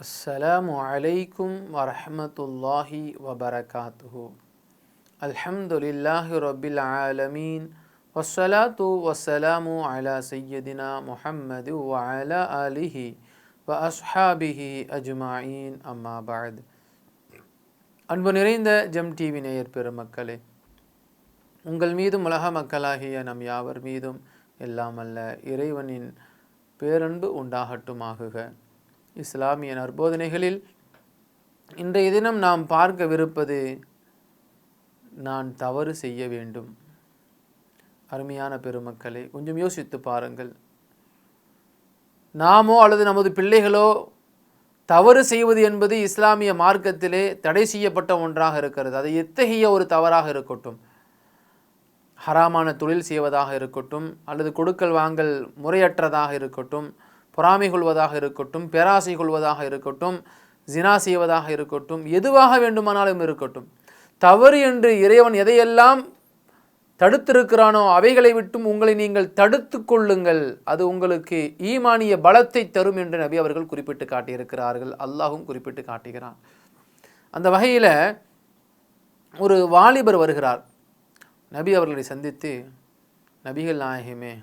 அஸ்ஸலாமு அலைக்கும் வரஹ்மத்துல்லாஹி வபரகாத்துஹு. அல்ஹம்துலில்லாஹி ரப்பில் ஆலமீன். வஸ்ஸலாத்து வஸ்ஸலாமு அலா சய்யிதினா முஹம்மது வ அலா ஆலிஹி வ அஸ்ஹாபிஹி அஜ்மாயின். அம்மா பஅத். அன்பு நிறைந்த ஜெம் டிவி நேயர் பெருமக்களே, உங்கள் மீதும் உலக மக்களாகிய நம் யாவர் மீதும் எல்லாம் அல்ல இறைவனின் பேரன்பு உண்டாகட்டுமாகுக. இஸ்லாமிய நற்போதனைகளில் இன்றைய தினம் நாம் பார்க்கவிருப்பது நான் தவறு செய்ய வேண்டும். அருமையான பெருமக்களே, கொஞ்சம் யோசித்து பாருங்கள். நாமோ அல்லது நமது பிள்ளைகளோ தவறு செய்வது என்பது இஸ்லாமிய மார்க்கத்திலே தடை செய்யப்பட்ட ஒன்றாக இருக்கிறது. அது எத்தகைய ஒரு தவறாக இருக்கட்டும், ஹராமான தொழில் செய்வதாக இருக்கட்டும், அல்லது கொடுக்கல் வாங்கல் முறையற்றதாக இருக்கட்டும், பொறாமை கொள்வதாக இருக்கட்டும், பேராசை கொள்வதாக இருக்கட்டும், ஜினா செய்வதாக இருக்கட்டும், எதுவாக வேண்டுமானாலும் இருக்கட்டும், தவறு என்று இறைவன் எதையெல்லாம் தடுத்திருக்கிறானோ அவைகளை விட்டும் உங்களை நீங்கள் தடுத்து கொள்ளுங்கள். அது உங்களுக்கு ஈமானிய பலத்தை தரும் என்று நபி அவர்கள் குறிப்பிட்டு காட்டியிருக்கிறார்கள். அல்லாஹும் குறிப்பிட்டு காட்டுகிறான். அந்த வகையில் ஒரு வாலிபர் வருகிறார். நபி அவர்களை சந்தித்து, நபிகள் நாயகமே,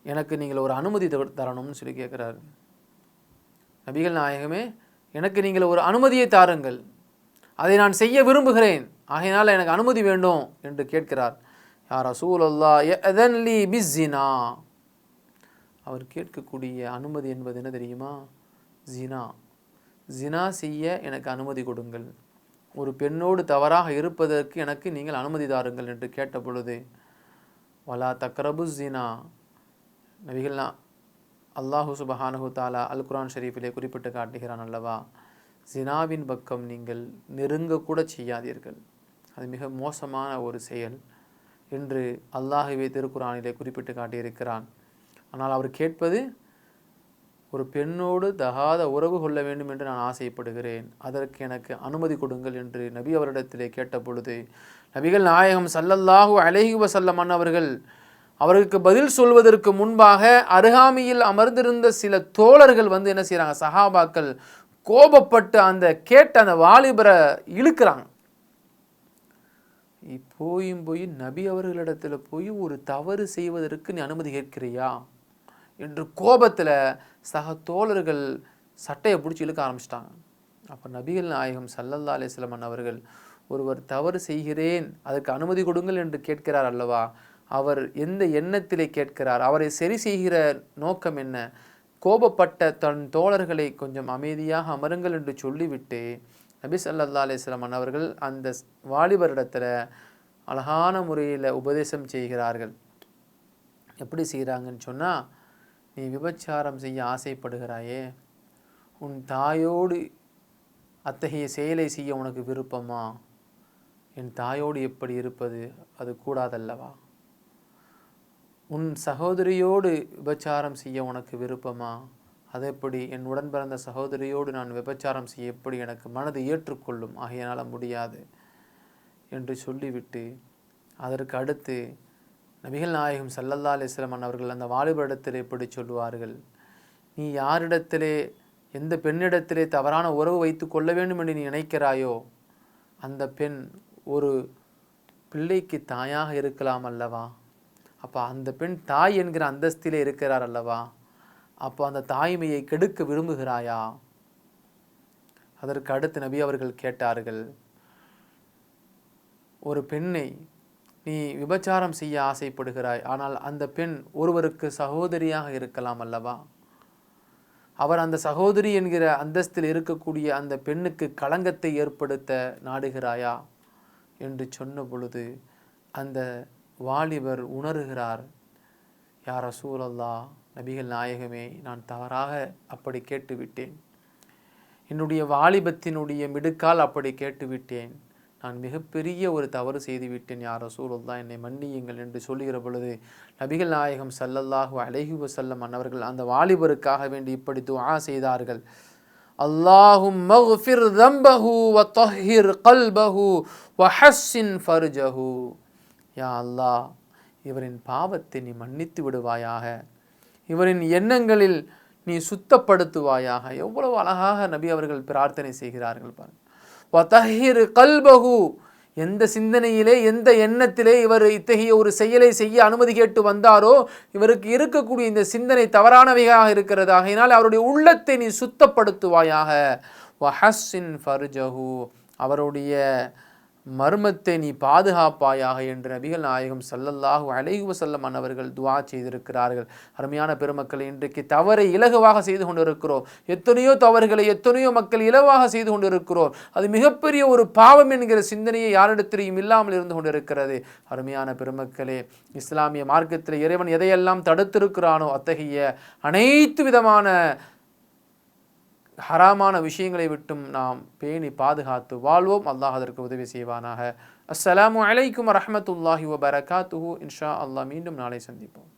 எனக்கு நீங்கள் ஒரு அனுமதி தரணும்னு சொல்லி கேட்குறாரு. நபிகள் நாயகமே, எனக்கு நீங்கள் ஒரு அனுமதியை தாருங்கள், அதை நான் செய்ய விரும்புகிறேன், ஆகையினால் எனக்கு அனுமதி வேண்டும் என்று கேட்கிறார். யா ரசூலல்லாஹ் யஅதன் லி பிஸ்ஸினா. அவர் கேட்கக்கூடிய அனுமதி என்பது என்ன தெரியுமா? ஜினா. ஜினா செய்ய எனக்கு அனுமதி கொடுங்கள், ஒரு பெண்ணோடு தவறாக இருப்பதற்கு எனக்கு நீங்கள் அனுமதி தாருங்கள் என்று கேட்ட பொழுது, வலா தக்ரபு ஜினா. நபிகள்னா அல்லாஹு சுபஹானஹு தஆலா அல் குர்ஆன் ஷரீஃபிலே குறிப்பிட்டு காட்டுகிறான் அல்லவா, ஜினாவின் பக்கம் நீங்கள் நெருங்கக்கூட செய்யாதீர்கள், அது மிக மோசமான ஒரு செயல் என்று அல்லாஹுவே திருக்குர்ஆனிலே குறிப்பிட்டு காட்டியிருக்கிறான். ஆனால் அவர் கேட்பது, ஒரு பெண்ணோடு தகாத உறவு கொள்ள வேண்டும் என்று நான் ஆசைப்படுகிறேன், அதற்கு எனக்கு அனுமதி கொடுங்கள் என்று நபி அவரிடத்திலே கேட்ட பொழுது, நபிகள் நாயகம் ஸல்லல்லாஹு அலைஹி வஸல்லம் அவர்கள் அவருக்கு பதில் சொல்வதற்கு முன்பாக அருகாமையில் அமர்ந்திருந்த சில தோழர்கள் வந்து என்ன செய்கிறாங்க, சஹாபாக்கள் கோபப்பட்டு அந்த கேட்ட அந்த வாலிபரை இழுக்கிறாங்க. போய் நபி அவர்களிடத்தில் போய் ஒரு தவறு செய்வதற்கு நீ அனுமதி கேட்கிறியா என்று கோபத்தில் சக தோழர்கள் சட்டையை பிடிச்சி இழுக்க ஆரம்பிச்சிட்டாங்க. அப்போ நபிகள் நாயகம் ஸல்லல்லாஹு அலைஹி வஸல்லம் அவர்கள், ஒருவர் தவறு செய்கிறேன் அதற்கு அனுமதி கொடுங்கள் என்று கேட்கிறார் அல்லவா, அவர் எந்த எண்ணத்திலே கேட்கிறார், அவரை சரி செய்கிற நோக்கம் என்ன, கோபப்பட்ட தன் தோழர்களை கொஞ்சம் அமைதியாக அமருங்கள் என்று சொல்லிவிட்டு நபி ஸல்லல்லாஹு அலைஹி வஸல்லம் அவர்கள் அந்த வாலிபரிடத்தில் அழகான முறையில் உபதேசம் செய்கிறார்கள். எப்படி செய்கிறாங்கன்னு சொன்னால், நீ விபச்சாரம் செய்ய ஆசைப்படுகிறாயே, உன் தாயோடு அத்தகைய செயலை செய்ய உனக்கு விருப்பமா? என் தாயோடு எப்படி இருப்பது, அது கூடாதல்லவா? உன் சகோதரியோடு விபச்சாரம் செய்ய உனக்கு விருப்பமா? அதெப்படி? என் உடன் பிறந்த சகோதரியோடு நான் விபச்சாரம் செய்ய எப்படி எனக்கு மனது ஏற்றுக்கொள்ளும்? ஆகையினால் முடியாது என்று சொல்லிவிட்டு, அதற்கு அடுத்து நபிகள் நாயகம் ஸல்லல்லாஹு அலைஹி வஸல்லம் அவர்கள் அந்த வாலிபரிடத்திலே எப்படி சொல்லுவார்கள், நீ யாரிடத்திலே எந்த பெண்ணிடத்திலே தவறான உறவு வைத்து கொள்ள வேண்டும் என்று நீ நினைக்கிறாயோ, அந்த பெண் ஒரு பிள்ளைக்கு தாயாக இருக்கலாம் அல்லவா? அப்போ அந்த பெண் தாய் என்கிற அந்தஸ்திலே இருக்கிறார் அல்லவா, அப்போ அந்த தாய்மையை கெடுக்க விரும்புகிறாயா? அதற்கு அடுத்து நபி அவர்கள் கேட்டார்கள், ஒரு பெண்ணை நீ விபச்சாரம் செய்ய ஆசைப்படுகிறாய், ஆனால் அந்த பெண் ஒருவருக்கு சகோதரியாக இருக்கலாம் அல்லவா, அவர் அந்த சகோதரி என்கிற அந்தஸ்தில் இருக்கக்கூடிய அந்த பெண்ணுக்கு களங்கத்தை ஏற்படுத்த நாடுகிறாயா என்று சொன்ன பொழுது அந்த வாலிபர் உணர்கிறார், யா ரசூலல்லாஹ், நபிகள் நாயகமே, நான் தவறாக அப்படி கேட்டுவிட்டேன், என்னுடைய வாலிபத்தினுடைய மிடுக்கால் அப்படி கேட்டுவிட்டேன், நான் மிகப்பெரிய ஒரு தவறு செய்துவிட்டேன், யா ரசூலல்லாஹ், என்னை மன்னியுங்கள் என்று சொல்லுகிற பொழுது நபிகள் நாயகம் ஸல்லல்லாஹு அலைஹி வஸல்லம் அவர்கள் அந்த வாலிபருக்காக வேண்டி இப்படி துஆ செய்தார்கள். அல்லாஹும்ம க்ஃபிர் ذنبஹு வ தஹ்ஹிர் கல்பஹு வ ஹஸ்ஸின் ஃபர்ஜஹு. யா அல்லாஹ், இவரின் பாவத்தை நீ மன்னித்து விடுவாயாக, இவரின் எண்ணங்களில் நீ சுத்தப்படுத்துவாயாக. எவ்வளவு அழகாக நபி அவர்கள் பிரார்த்தனை செய்கிறார்கள் பாருங்கள். வதஹிர் கல்பஹு, எந்த சிந்தனையிலே எந்த எண்ணத்திலே இவர் இத்தகைய ஒரு செயலை செய்ய அனுமதி கேட்டு வந்தாரோ இவருக்கு இருக்கக்கூடிய இந்த சிந்தனை தவறானவையாக இருக்கிறது, ஆகையினால் அவருடைய உள்ளத்தை நீ சுத்தப்படுத்துவாயாக. வஹஸ்ஸின் ஃபர்ஜஹு, அவருடைய மர்மத்தை நீ பாதுகாப்பாயாக என்று நபிகள் நாயகம் ஸல்லல்லாஹு அலைஹி வஸல்லம் அவர்கள் துஆ செய்திருக்கிறார்கள். அருமையான பெருமக்களை, இன்றைக்கு தவறை இலகுவாக செய்து கொண்டிருக்கிறோம். எத்தனையோ தவறுகளை எத்தனையோ மக்கள் இலவாக செய்து கொண்டிருக்கிறோம். அது மிகப்பெரிய ஒரு பாவம் என்கிற சிந்தனையை யாரிடத்திலையும் இல்லாமல் இருந்து கொண்டிருக்கிறது. அருமையான பெருமக்களே, இஸ்லாமிய மார்க்கத்தில் இறைவன் எதையெல்லாம் தடுத்திருக்கிறானோ அத்தகைய அனைத்து விதமான ஹராமான விஷயங்களை விட்டும் நாம் பேணி பாதுகாத்து வாழ்வோம். அல்லாஹ் அதற்கு உதவி செய்வானாக. அஸ்ஸலாமு அலைக்கும் வரஹ்மத்துல்லாஹி வபரகாத்துஹு. இன்ஷா அல்லாஹ் மீண்டும் நாளை சந்திப்போம்.